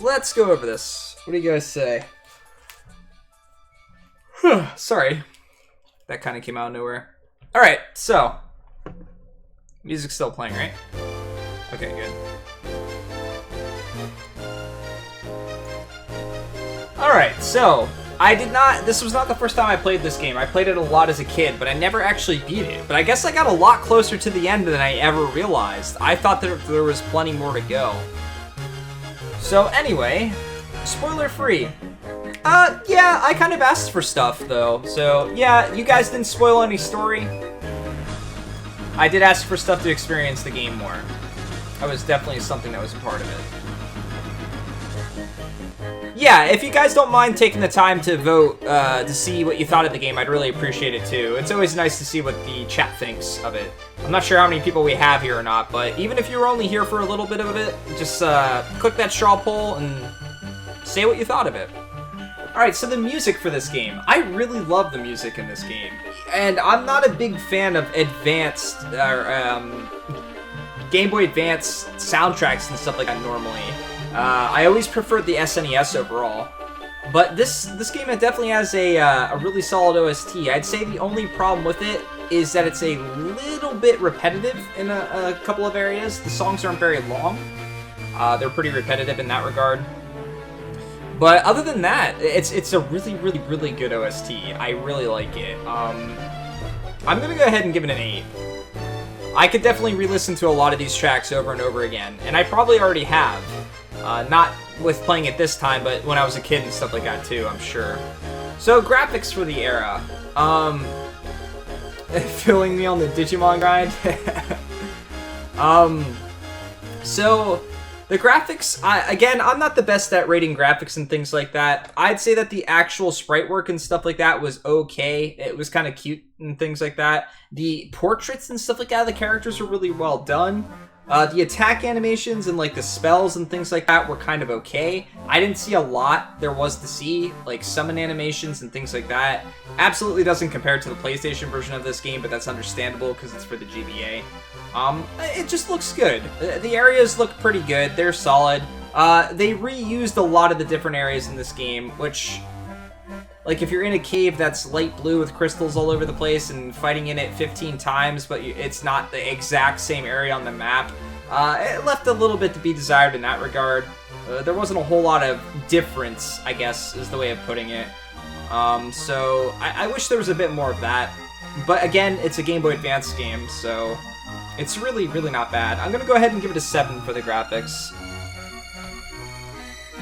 let's go over this. What do you guys say? Sorry. That kind of came out of nowhere. Alright, so. Music's still playing, right? Okay, good. Alright, so. This was not the first time I played this game. I played it a lot as a kid, but I never actually beat it. But I guess I got a lot closer to the end than I ever realized. I thought that there was plenty more to go. So anyway, spoiler free. Yeah, I kind of asked for stuff though. So yeah, you guys didn't spoil any story. I did ask for stuff to experience the game more. That was definitely something that was a part of it. Yeah, if you guys don't mind taking the time to vote to see what you thought of the game, I'd really appreciate it too. It's always nice to see what the chat thinks of it. I'm not sure how many people we have here or not, but even if you were only here for a little bit of it, just click that straw poll and say what you thought of it. Alright, so the music for this game. I really love the music in this game. And I'm not a big fan of advanced, Game Boy Advance soundtracks and stuff like that normally. I always preferred the SNES overall. But this game definitely has a really solid OST. I'd say the only problem with it is that it's a little bit repetitive in a couple of areas. The songs aren't very long. They're pretty repetitive in that regard. But other than that, it's a really good OST. I really like it. I'm gonna go ahead and give it an 8. I could definitely re-listen to a lot of these tracks over and over again, and I probably already have. Not with playing it this time, but when I was a kid and stuff like that too, I'm sure. So, graphics for the era. Filling me on the Digimon grind. So, the graphics, again, I'm not the best at rating graphics and things like that. I'd say that the actual sprite work and stuff like that was okay. It was kind of cute and things like that. The portraits and stuff like that of the characters were really well done. The attack animations and like the spells and things like that were kind of okay. I didn't see a lot there was to see, like summon animations and things like that. Absolutely doesn't compare to the PlayStation version of this game, but that's understandable because it's for the GBA. It just looks good. The areas look pretty good. They're solid. They reused a lot of the different areas in this game, which, like, if you're in a cave that's light blue with crystals all over the place and fighting in it 15 times, but it's not the exact same area on the map, it left a little bit to be desired in that regard. There wasn't a whole lot of difference, I guess, is the way of putting it. So I wish there was a bit more of that. But again, it's a Game Boy Advance game, so it's really not bad. I'm going to go ahead and give it a 7 for the graphics.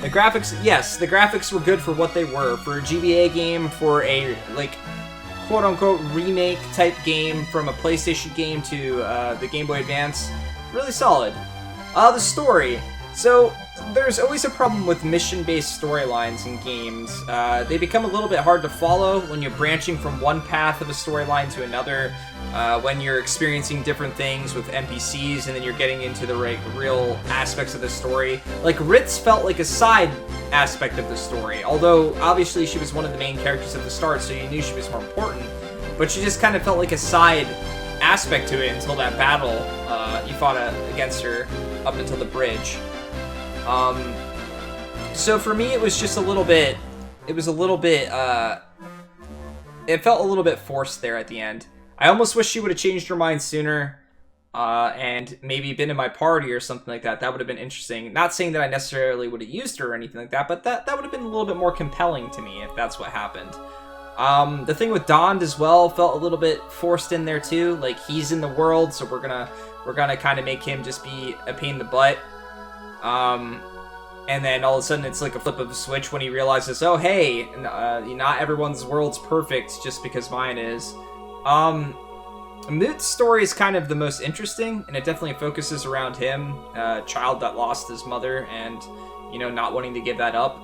The graphics, yes, the graphics were good for what they were. For a GBA game, for a, like, quote-unquote remake type game from a PlayStation game to the Game Boy Advance, really solid. The story. So, there's always a problem with mission-based storylines in games. They become a little bit hard to follow when you're branching from one path of a storyline to another, when you're experiencing different things with NPCs, and then you're getting into the real aspects of the story. Like, Ritz felt like a side aspect of the story, although obviously she was one of the main characters at the start, so you knew she was more important, but she just kind of felt like a side aspect to it until that battle you fought against her up until the bridge. So for me, it was just a little bit, it felt a little bit forced there at the end. I almost wish she would have changed her mind sooner, and maybe been in my party or something like that. That would have been interesting. Not saying that I necessarily would have used her or anything like that, but that would have been a little bit more compelling to me if that's what happened. The thing with Dond as well felt a little bit forced in there too. Like, he's in the world, so we're gonna kind of make him just be a pain in the butt. And then all of a sudden it's like a flip of a switch when he realizes, oh hey, not everyone's world's perfect just because mine is. Moot's story is kind of the most interesting, and it definitely focuses around him, a child that lost his mother and, you know, not wanting to give that up.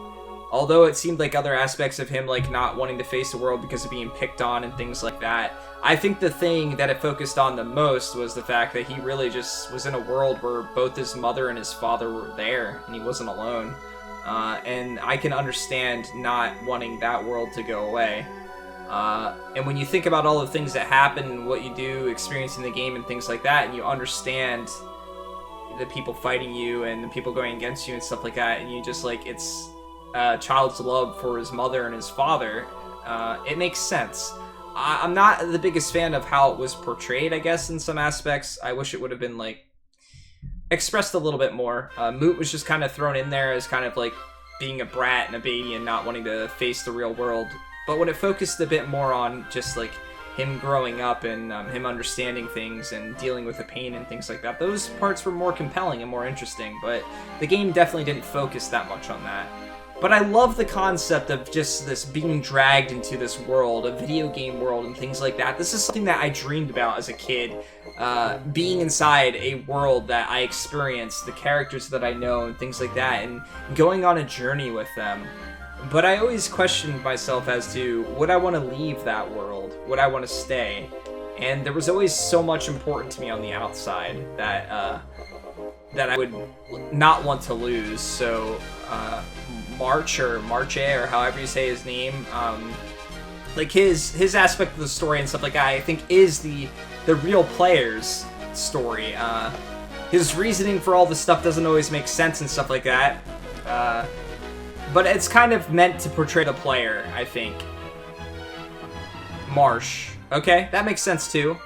Although it seemed like other aspects of him, like not wanting to face the world because of being picked on and things like that. I think the thing that it focused on the most was the fact that he really just was in a world where both his mother and his father were there, and he wasn't alone. And I can understand not wanting that world to go away. And when you think about all the things that happen, what you do, experiencing the game and things like that, and you understand the people fighting you and the people going against you and stuff like that, and you just like, it's a child's love for his mother and his father, it makes sense. I'm not the biggest fan of how it was portrayed, I guess, in some aspects. I wish it would have been like expressed a little bit more. Moot was just kind of thrown in there as kind of like being a brat and a baby and not wanting to face the real world. But when it focused a bit more on just like him growing up and him understanding things and dealing with the pain and things like that, those parts were more compelling and more interesting. But the game definitely didn't focus that much on that. But I love the concept of just this being dragged into this world, a video game world and things like that. This is something that I dreamed about as a kid, being inside a world that I experienced, the characters that I know and things like that, and going on a journey with them. But I always questioned myself as to, would I want to leave that world? Would I want to stay? And there was always so much important to me on the outside that I would not want to lose. So Marche or however you say his name, like his aspect of the story and stuff like that, I think is the real player's story. His reasoning for all this stuff doesn't always make sense and stuff like that, but it's kind of meant to portray the player, I think. Marche. Okay, that makes sense too.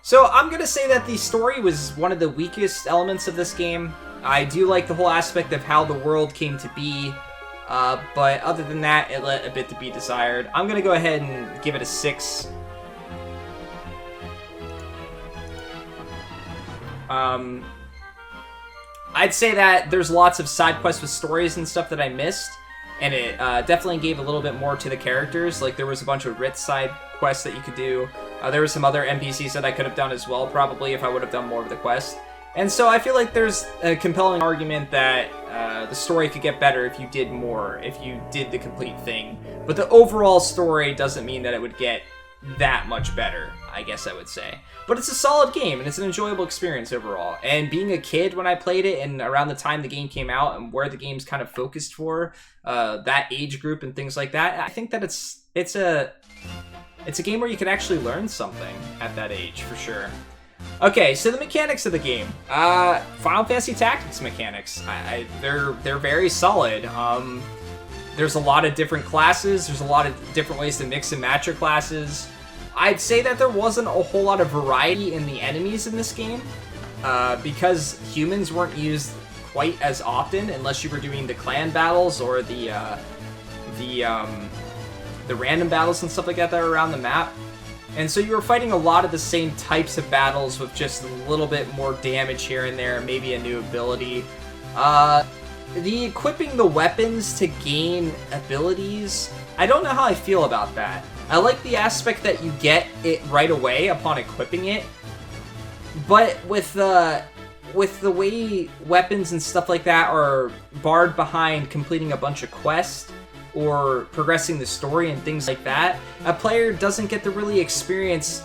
So I'm gonna say that the story was one of the weakest elements of this game. I do like the whole aspect of how the world came to be, but other than that, it left a bit to be desired. I'm gonna go ahead and give it a 6. I'd say that there's lots of side quests with stories and stuff that I missed, and it definitely gave a little bit more to the characters. Like, there was a bunch of Ritz side quests that you could do. There were some other NPCs that I could have done as well, probably, if I would have done more of the quest. And so I feel like there's a compelling argument that the story could get better if you did more, if you did the complete thing. But the overall story doesn't mean that it would get that much better, I guess I would say. But it's a solid game, and it's an enjoyable experience overall. And being a kid when I played it, and around the time the game came out, and where the game's kind of focused for, that age group and things like that, I think that it's a game where you can actually learn something at that age, for sure. Okay, so the mechanics of the game. Final Fantasy Tactics mechanics. They're very solid. There's a lot of different classes. There's a lot of different ways to mix and match your classes. I'd say that there wasn't a whole lot of variety in the enemies in this game, because humans weren't used quite as often unless you were doing the clan battles or the random battles and stuff like that are around the map. And so you were fighting a lot of the same types of battles with just a little bit more damage here and there, maybe a new ability. The equipping the weapons to gain abilities, I don't know how I feel about that. I like the aspect that you get it right away upon equipping it, but with the way weapons and stuff like that are barred behind completing a bunch of quests or progressing the story and things like that, a player doesn't get to really experience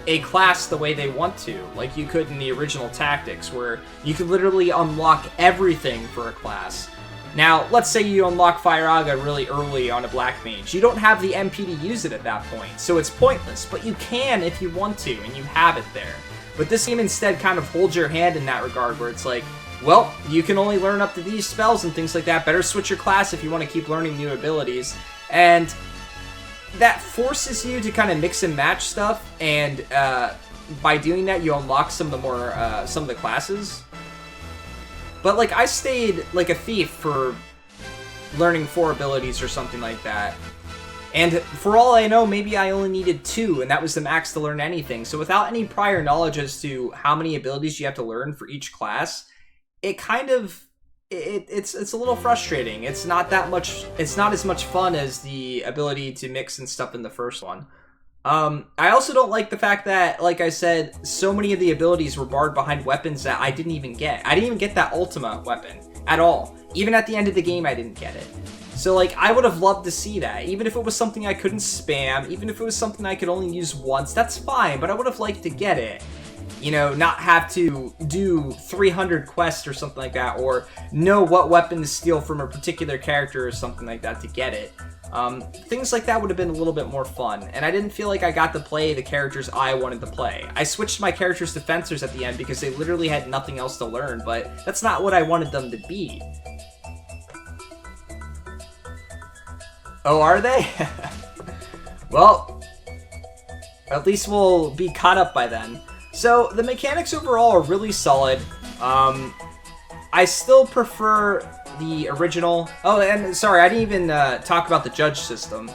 a class the way they want to, like you could in the original Tactics, where you could literally unlock everything for a class. Now, let's say you unlock Firaga really early on a Black Mage. You don't have the MP to use it at that point, so it's pointless, but you can if you want to, and you have it there. But this game instead kind of holds your hand in that regard, where it's like, well, you can only learn up to these spells and things like that. Better switch your class if you want to keep learning new abilities. And that forces you to kind of mix and match stuff, and by doing that, you unlock some of the classes. But like, I stayed like a thief for learning 4 abilities or something like that. And for all I know, maybe I only needed 2, and that was the max to learn anything. So without any prior knowledge as to how many abilities you have to learn for each class, it kind of it's a little frustrating. It's not as much fun as the ability to mix and stuff in the first one. I also don't like the fact that, like I said, so many of the abilities were barred behind weapons that I didn't even get. I didn't even get that Ultima weapon at all. Even at the end of the game, I didn't get it. So, like, I would have loved to see that. Even if it was something I couldn't spam, even if it was something I could only use once, that's fine, but I would have liked to get it. You know, not have to do 300 quests or something like that, or know what weapon to steal from a particular character or something like that to get it. Things like that would have been a little bit more fun, and I didn't feel like I got to play the characters I wanted to play. I switched my characters to fencers at the end because they literally had nothing else to learn, but that's not what I wanted them to be. Oh, are they? Well, at least we'll be caught up by then. So, the mechanics overall are really solid. I still prefer the original. Oh, and sorry, I didn't even talk about the judge system.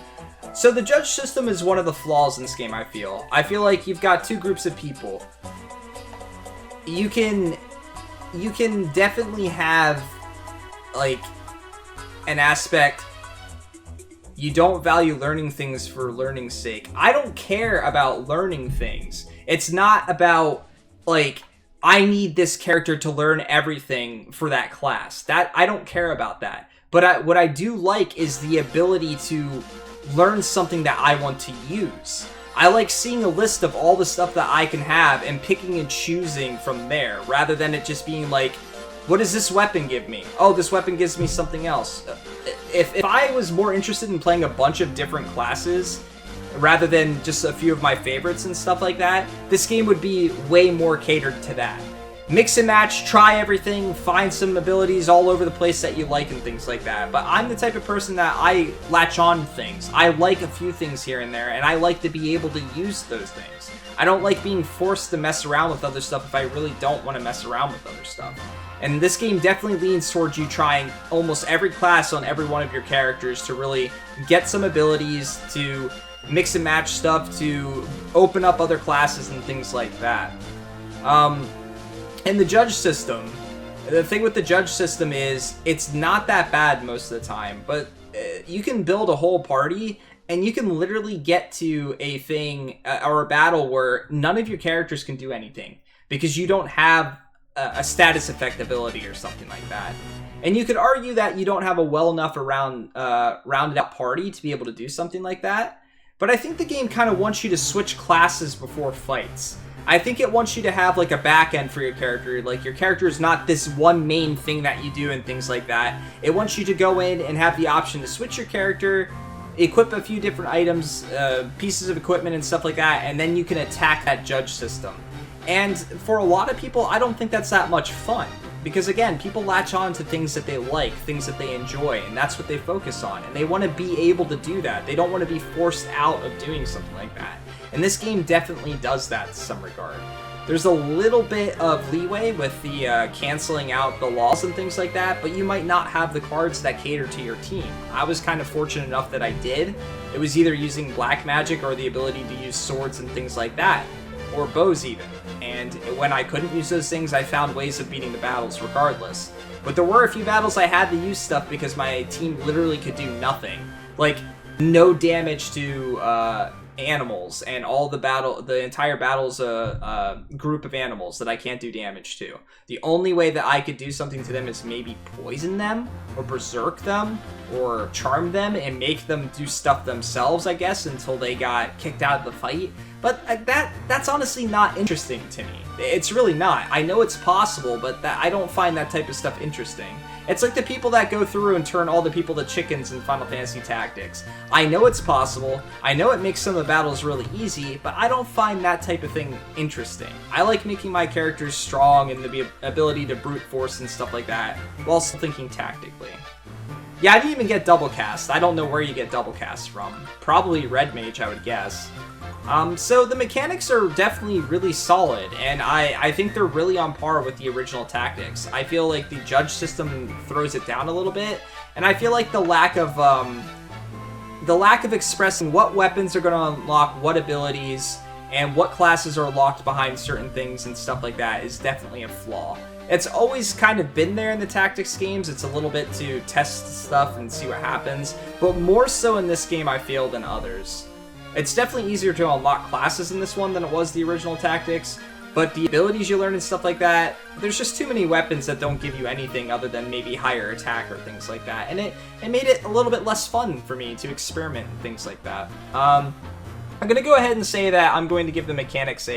So the judge system is one of the flaws in this game, I feel. I feel like you've got two groups of people. You can definitely have, like, an aspect. You don't value learning things for learning's sake. I don't care about learning things. It's not about, like, I need this character to learn everything for that class. I don't care about that. But what I do like is the ability to learn something that I want to use. I like seeing a list of all the stuff that I can have and picking and choosing from there, rather than it just being like, what does this weapon give me? Oh, this weapon gives me something else. If I was more interested in playing a bunch of different classes, rather than just a few of my favorites and stuff like that, this game would be way more catered to that. Mix and match, try everything, find some abilities all over the place that you like and things like that. But I'm the type of person that I latch on to things. I like a few things here and there, and I like to be able to use those things. I don't like being forced to mess around with other stuff if I really don't want to mess around with other stuff. And this game definitely leans towards you trying almost every class on every one of your characters to really get some abilities, to mix and match stuff, to open up other classes and things like that. And the judge system, the thing with the judge system is it's not that bad most of the time, but you can build a whole party and you can literally get to a thing or a battle where none of your characters can do anything because you don't have a status effect ability or something like that. And you could argue that you don't have a well enough rounded out party to be able to do something like that. But I think the game kind of wants you to switch classes before fights. I think it wants you to have like a back end for your character. Like your character is not this one main thing that you do and things like that. It wants you to go in and have the option to switch your character, equip a few different items, pieces of equipment and stuff like that, and then you can attack that judge system. And for a lot of people, I don't think that's that much fun. Because again, people latch on to things that they like, things that they enjoy, and that's what they focus on. And they want to be able to do that. They don't want to be forced out of doing something like that. And this game definitely does that in some regard. There's a little bit of leeway with the canceling out the laws and things like that, but you might not have the cards that cater to your team. I was kind of fortunate enough that I did. It was either using black magic or the ability to use swords and things like that, or bows even. And when I couldn't use those things, I found ways of beating the battles regardless. But there were a few battles I had to use stuff because my team literally could do nothing. Like, no damage to animals, and the entire battle's a group of animals that I can't do damage to. The only way that I could do something to them is maybe poison them, or berserk them, or charm them, and make them do stuff themselves, I guess, until they got kicked out of the fight. But that's honestly not interesting to me. It's really not. I know it's possible, but I don't find that type of stuff interesting. It's like the people that go through and turn all the people to chickens in Final Fantasy Tactics. I know it's possible, I know it makes some of the battles really easy, but I don't find that type of thing interesting. I like making my characters strong and the ability to brute force and stuff like that, while still thinking tactically. Yeah, I didn't even get double cast. I don't know where you get double cast from. Probably Red Mage, I would guess. So the mechanics are definitely really solid, and I think they're really on par with the original Tactics. I feel like the judge system throws it down a little bit, and I feel like the lack of expressing what weapons are going to unlock what abilities and what classes are locked behind certain things and stuff like that is definitely a flaw. It's always kind of been there in the Tactics games. It's a little bit to test stuff and see what happens, but more so in this game I feel than others. It's definitely easier to unlock classes in this one than it was the original Tactics, but the abilities you learn and stuff like that, there's just too many weapons that don't give you anything other than maybe higher attack or things like that, and it made it a little bit less fun for me to experiment and things like that. I'm gonna go ahead and say that I'm going to give the mechanics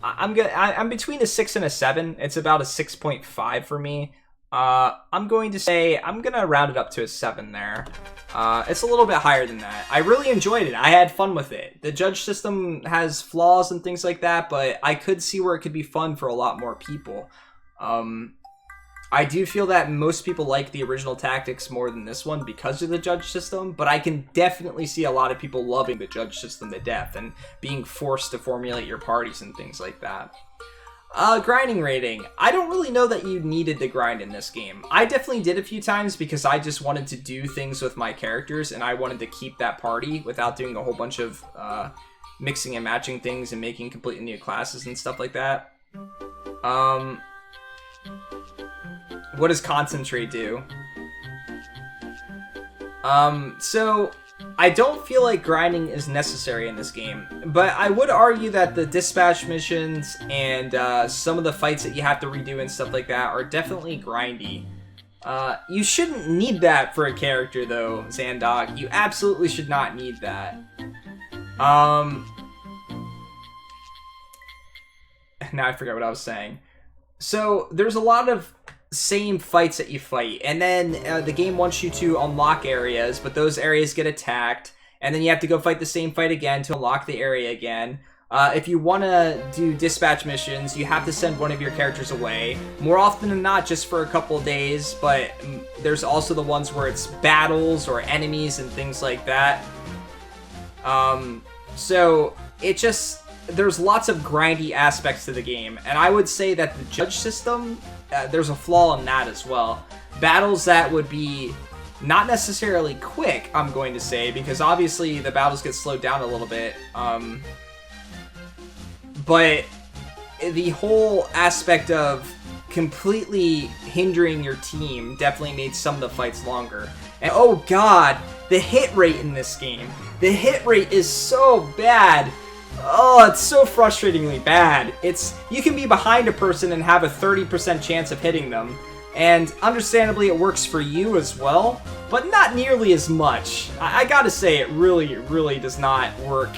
I'm between a 6 and a 7. It's about a 6.5 for me. I'm going to round it up to a 7 there. It's a little bit higher than that. I really enjoyed it. I had fun with it. The judge system has flaws and things like that, but I could see where it could be fun for a lot more people. I do feel that most people like the original tactics more than this one because of the judge system, but I can definitely see a lot of people loving the judge system to death and being forced to formulate your parties and things like that. Grinding rating. I don't really know that you needed the grind in this game. I definitely did a few times because I just wanted to do things with my characters and I wanted to keep that party without doing a whole bunch of mixing and matching things and making completely new classes and stuff like that. What does concentrate do? So I don't feel like grinding is necessary in this game, but I would argue that the dispatch missions and some of the fights that you have to redo and stuff like that are definitely grindy. You shouldn't need that for a character though, Zandog. You absolutely should not need that. Now I forgot what I was saying. So there's a lot of same fights that you fight, and then the game wants you to unlock areas, but those areas get attacked, and then you have to go fight the same fight again to unlock the area again. If you want to do dispatch missions, you have to send one of your characters away, more often than not just for a couple of days, but there's also the ones where it's battles or enemies and things like that. So it just, there's lots of grindy aspects to the game, and I would say that the judge system, there's a flaw in that as well. Battles that would be not necessarily quick, I'm going to say, because obviously the battles get slowed down a little bit, but the whole aspect of completely hindering your team definitely made some of the fights longer. And oh god, the hit rate in this game. The hit rate is so bad. Oh, it's so frustratingly bad. You can be behind a person and have a 30% chance of hitting them. And understandably, it works for you as well, but not nearly as much. I gotta say, it really, really does not work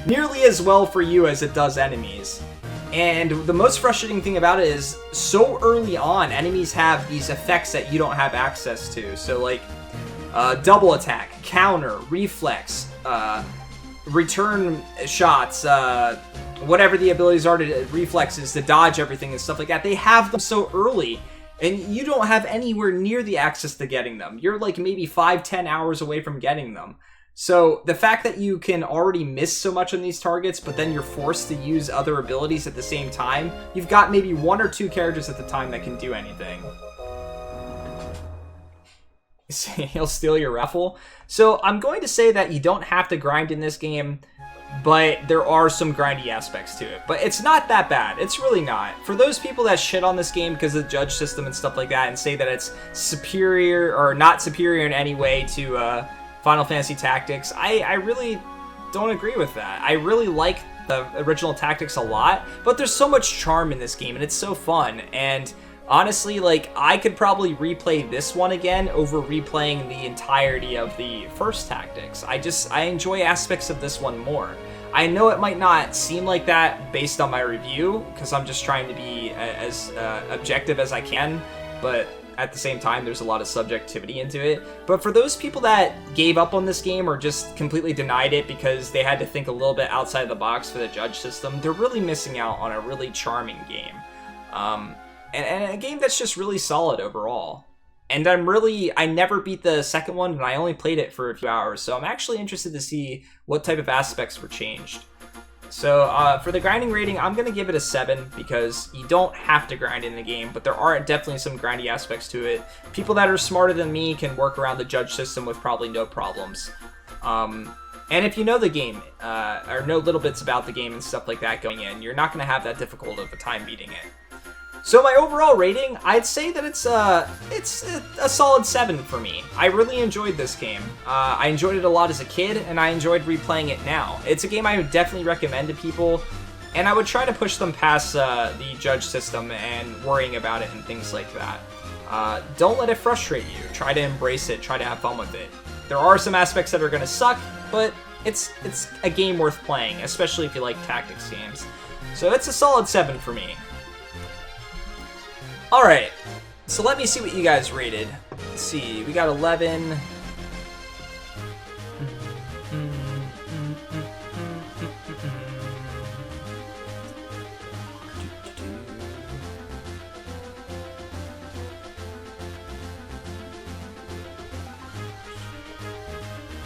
nearly as well for you as it does enemies. And the most frustrating thing about it is, so early on, enemies have these effects that you don't have access to. So like, double attack, counter, reflex, return shots, whatever the abilities are to reflexes, to dodge everything and stuff like that. They have them so early, and you don't have anywhere near the access to getting them. You're like maybe 5-10 hours away from getting them. So the fact that you can already miss so much on these targets, but then you're forced to use other abilities at the same time, you've got maybe 1 or 2 characters at the time that can do anything. He'll steal your Raffle. So I'm going to say that you don't have to grind in this game, but there are some grindy aspects to it. But it's not that bad. It's really not. For those people that shit on this game because of the judge system and stuff like that and say that it's superior or not superior in any way to Final Fantasy Tactics, I really don't agree with that. I really like the original Tactics a lot, but there's so much charm in this game and it's so fun. And honestly, like, I could probably replay this one again over replaying the entirety of the first Tactics. I enjoy aspects of this one more. I know it might not seem like that based on my review, because I'm just trying to be as objective as I can, but at the same time, there's a lot of subjectivity into it. But for those people that gave up on this game or just completely denied it because they had to think a little bit outside the box for the judge system, they're really missing out on a really charming game. And a game that's just really solid overall. And I never beat the second one, and I only played it for a few hours, so I'm actually interested to see what type of aspects were changed. So for the grinding rating, I'm going to give it a 7, because you don't have to grind in the game, but there are definitely some grindy aspects to it. People that are smarter than me can work around the judge system with probably no problems. And if you know the game, or know little bits about the game and stuff like that going in, you're not going to have that difficult of a time beating it. So my overall rating, I'd say that it's a solid 7 for me. I really enjoyed this game. I enjoyed it a lot as a kid, and I enjoyed replaying it now. It's a game I would definitely recommend to people, and I would try to push them past the judge system and worrying about it and things like that. Don't let it frustrate you. Try to embrace it. Try to have fun with it. There are some aspects that are going to suck, but it's a game worth playing, especially if you like tactics games. So it's a solid 7 for me. Alright, So let me see what you guys rated. Let's see, we got 11.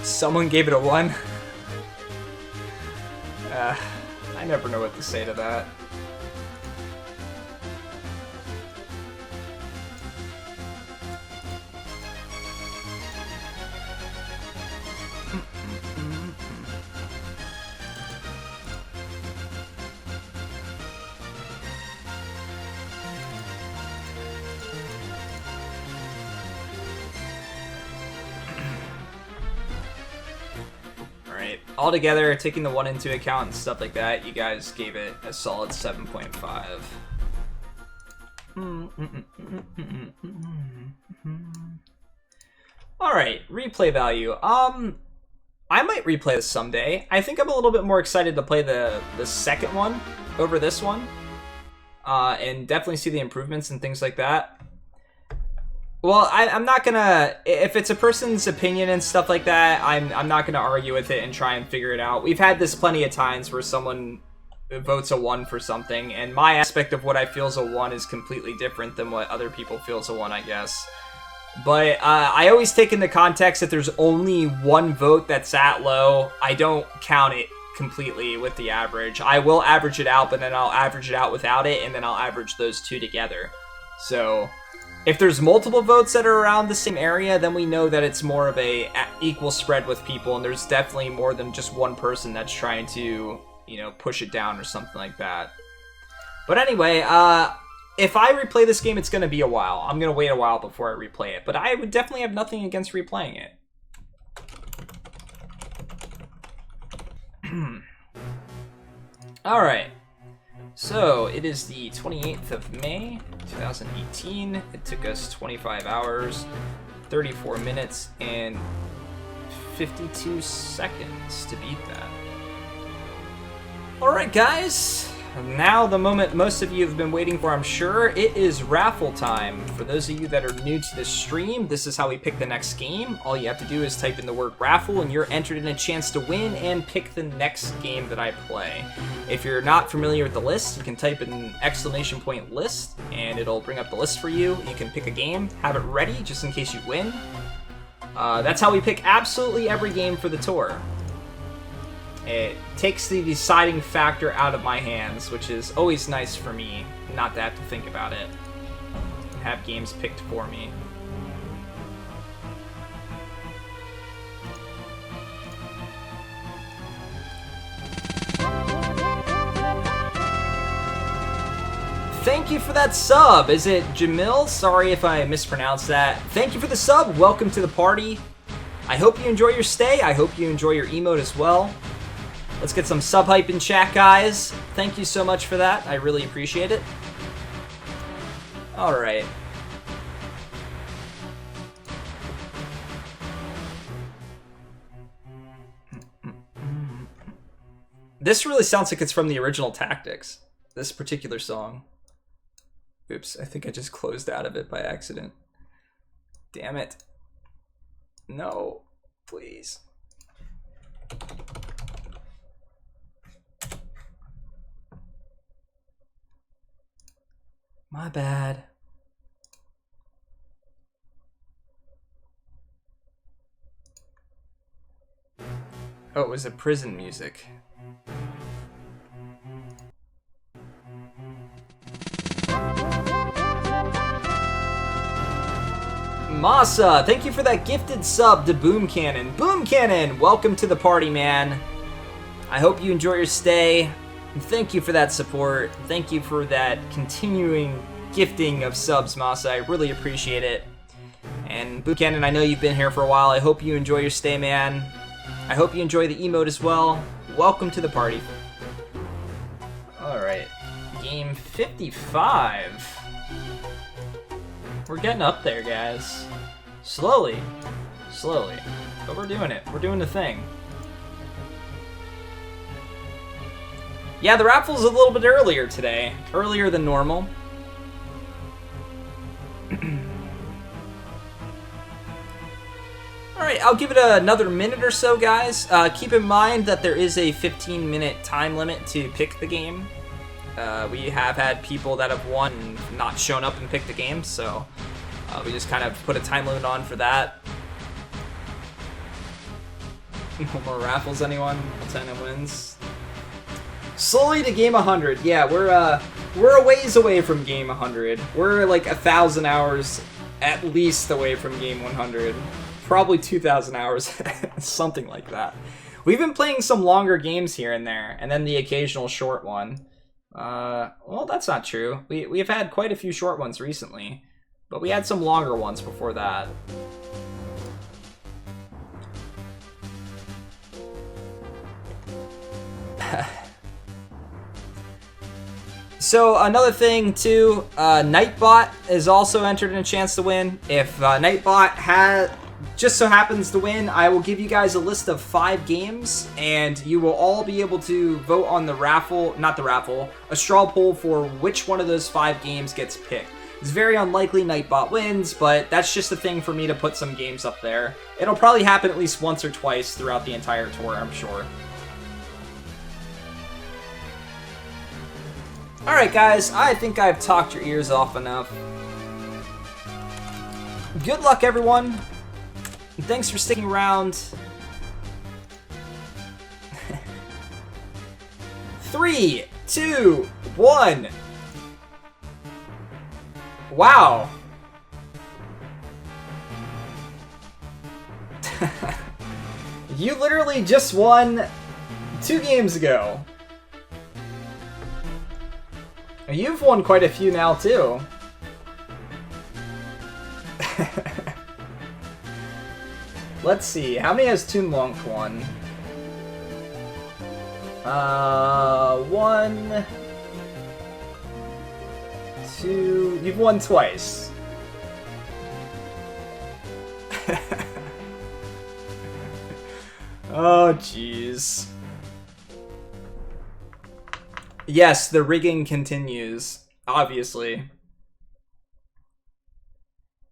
Someone gave it a 1. I never know what to say to that. Altogether, taking the 1 into account and stuff like that, you guys gave it a solid 7.5. Alright, replay value. I might replay this someday. I think I'm a little bit more excited to play the second one over this one. And definitely see the improvements and things like that. Well, I'm not gonna, if it's a person's opinion and stuff like that, I'm not gonna argue with it and try and figure it out. We've had this plenty of times where someone votes a 1 for something, and my aspect of what I feel is a 1 is completely different than what other people feel is a 1, I guess. But I always take into context that there's only 1 vote that's that low. I don't count it completely with the average. I will average it out, but then I'll average it out without it, and then I'll average those two together. So if there's multiple votes that are around the same area, then we know that it's more of a equal spread with people, and there's definitely more than just one person that's trying to, you know, push it down or something like that. But anyway, if I replay this game, it's going to be a while. I'm going to wait a while before I replay it, but I would definitely have nothing against replaying it. Alright. So, it is the 28th of May, 2018. It took us 25 hours, 34 minutes, and 52 seconds to beat that. Alright, guys. Now the moment most of you have been waiting for, I'm sure. It is raffle time. For those of you that are new to this stream, this is how we pick the next game. All you have to do is type in the word raffle, and you're entered in a chance to win and pick the next game that I play. If you're not familiar with the list, you can type in !list, and it'll bring up the list for you. You can pick a game, have it ready, just in case you win. That's how we pick absolutely every game for the tour. It takes the deciding factor out of my hands, which is always nice for me, not to have to think about it. And have games picked for me. Thank you for that sub. Is it Jamil? Sorry if I mispronounced that. Thank you for the sub. Welcome to the party. I hope you enjoy your stay. I hope you enjoy your emote as well. Let's get some sub hype in chat, guys. Thank you so much for that. I really appreciate it. All right. This really sounds like it's from the original Tactics, this particular song. Oops, I think I just closed out of it by accident. Damn it. No, please. My bad. Oh, it was a prison music. Masa, thank you for that gifted sub to Boom Cannon. Boom Cannon, welcome to the party, man. I hope you enjoy your stay. Thank you for that support. Thank you for that continuing gifting of subs, Masa. I really appreciate it. And Boom Cannon, I know you've been here for a while. I hope you enjoy your stay, man. I hope you enjoy the emote as well. Welcome to the party. Alright. Game 55. We're getting up there, guys. Slowly. Slowly. But we're doing it. We're doing the thing. Yeah, the raffle's a little bit earlier today. Earlier than normal. Alright, I'll give it another minute or so, guys. Keep in mind that there is a 15-minute time limit to pick the game. We have had people that have won and not shown up and picked the game, so we just kind of put a time limit on for that. No more raffles, anyone? 10 wins. Slowly to game 100. Yeah, we're a ways away from game 100. We're like 1,000 hours at least away from game 100. Probably 2,000 hours, something like that. We've been playing some longer games here and there, and then the occasional short one. Well, that's not true. We've had quite a few short ones recently, but we had some longer ones before that. So another thing too, Nightbot is also entered in a chance to win. If Nightbot just so happens to win, I will give you guys a list of 5 games, and you will all be able to vote on the raffle, not the raffle, a straw poll for which one of those 5 games gets picked. It's very unlikely Nightbot wins, but that's just a thing for me to put some games up there. It'll probably happen at least once or twice throughout the entire tour, I'm sure. Alright guys, I think I've talked your ears off enough. Good luck everyone. Thanks for sticking around. 3, 2, 1. Wow. You literally just won 2 games ago. You've won quite a few now too. Let's see, how many has Toonlonk won? 1, 2, you've won twice. Oh, jeez. Yes, the rigging continues, obviously.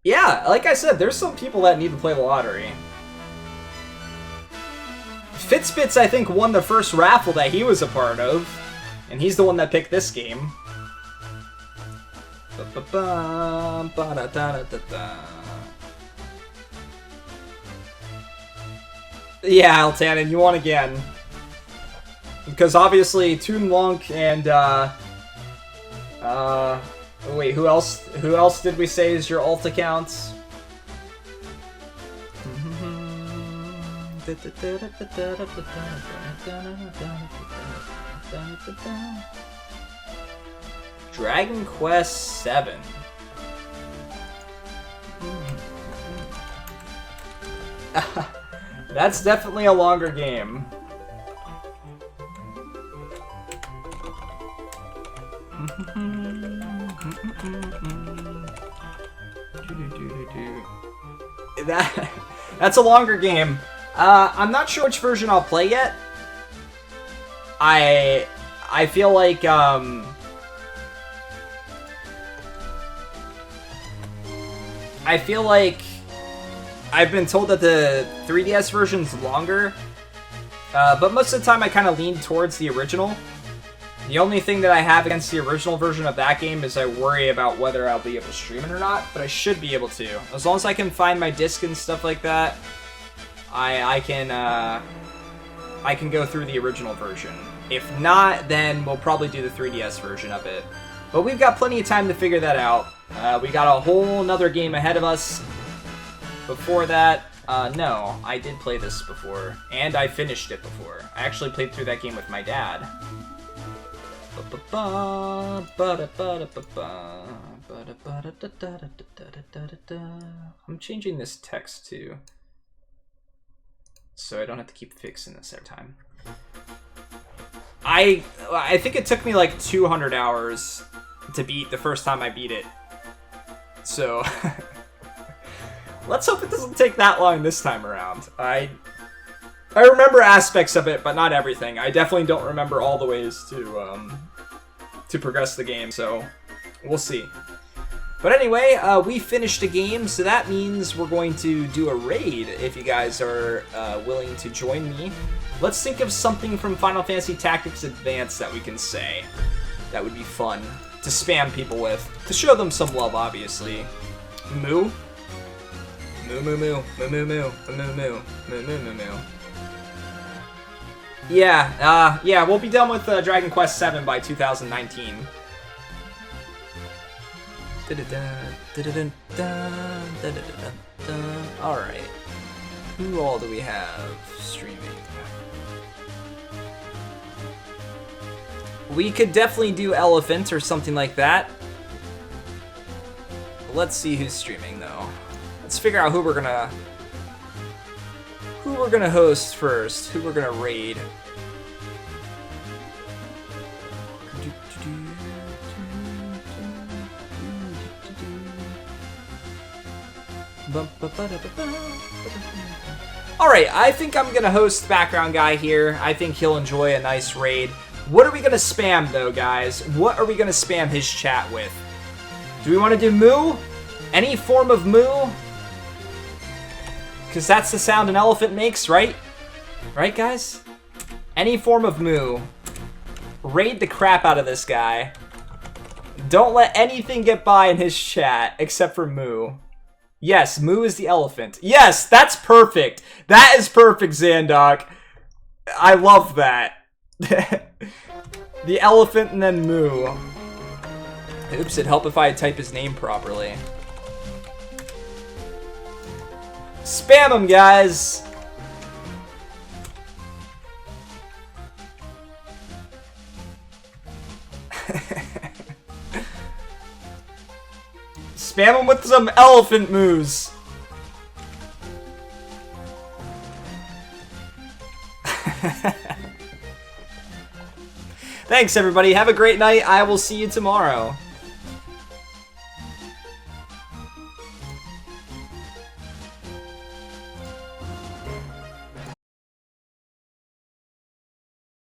Yeah, like I said, there's some people that need to play the lottery. Fitzbits, I think, won the first raffle that he was a part of, and he's the one that picked this game. Yeah, Altanin, you won again. Because obviously Toonlonk and wait, who else did we say is your alt accounts? Dragon Quest 7. That's definitely a longer game. That's a longer game. I'm not sure which version I'll play yet. I feel like I've been told that the 3DS version's longer, but most of the time I kind of lean towards the original. The only thing that I have against the original version of that game is I worry about whether I'll be able to stream it or not, but I should be able to. As long as I can find my disc and stuff like that, I can go through the original version. If not, then we'll probably do the 3DS version of it. But we've got plenty of time to figure that out. We got a whole nother game ahead of us. Before that, no, I did play this before, and I finished it before. I actually played through that game with my dad. I'm changing this text too, so I don't have to keep fixing this every time. I think it took me like 200 hours to beat the first time I beat it. So let's hope it doesn't take that long this time around. I remember aspects of it, but not everything. I definitely don't remember all the ways to progress the game, so we'll see. But anyway, we finished a game, so that means we're going to do a raid if you guys are willing to join me. Let's think of something from Final Fantasy Tactics Advance that we can say. That would be fun to spam people with. To show them some love, obviously. Moo? Moo moo moo. Moo moo moo. Moo moo moo. Moo moo moo moo. Yeah, we'll be done with Dragon Quest VII by 2019. Alright. Who all do we have streaming? We could definitely do Elephant or something like that. Let's see who's streaming though. Let's figure out who we're gonna host first, who we're gonna raid. Alright, I think I'm gonna host background guy here. I think he'll enjoy a nice raid. What are we gonna spam though, guys? What are we gonna spam his chat with? Do we want to do moo? Any form of moo? Because that's the sound an elephant makes, right? Right, guys? Any form of moo. Raid the crap out of this guy. Don't let anything get by in his chat except for moo. Yes, moo is the elephant. Yes, that's perfect. That is perfect, Zandok. I love that. The elephant and then moo. Oops, it'd help if I type his name properly. Spam him, guys! Spam him with some elephant moves. Thanks, everybody. Have a great night. I will see you tomorrow.